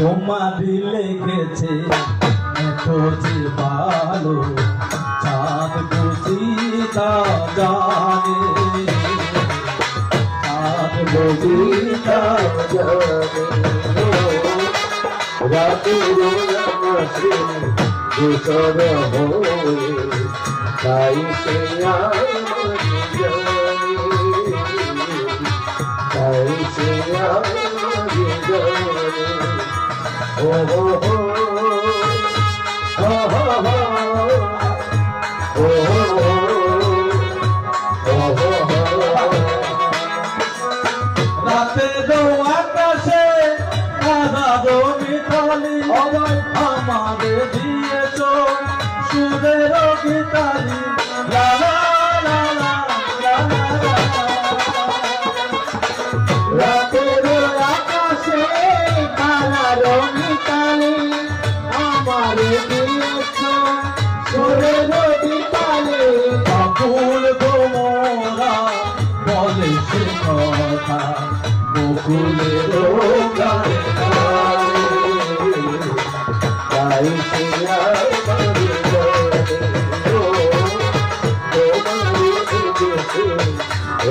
তোমারি লেগেছে এতো যে ভালো চাঁদ বুঝি তা জানে চাঁদ বুঝি তা জানে রাতের নাচে ধূসর হয়ে তাই সে আমার জানে তাই সে আমার জানে ও হো হো ও হো রাতের আকাশে হাজারো মিতালি আমাদের দিয়েছ সুরের গীতালি লা লা লা লা লা লা। রাতের আকাশে তারার মিতালি আমার দিয়েছ সুরের গীতালি আকুল তোমরা বলে সে কথা বকুলের গানে তাই সে আমার জানে তোমার দেশে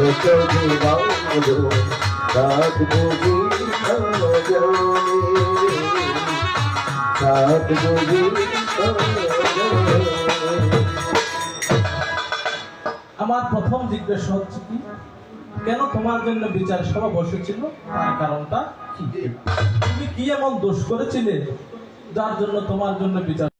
এত দিবালো রাত বুঝি রাত বুঝি আমার প্রথম জিজ্ঞাসা হচ্ছে কি কেন তোমার জন্য বিচার সভা বসেছিল তার কারণটা কি তুমি কি এমন দোষ করেছিলে যার জন্য তোমার জন্য বিচার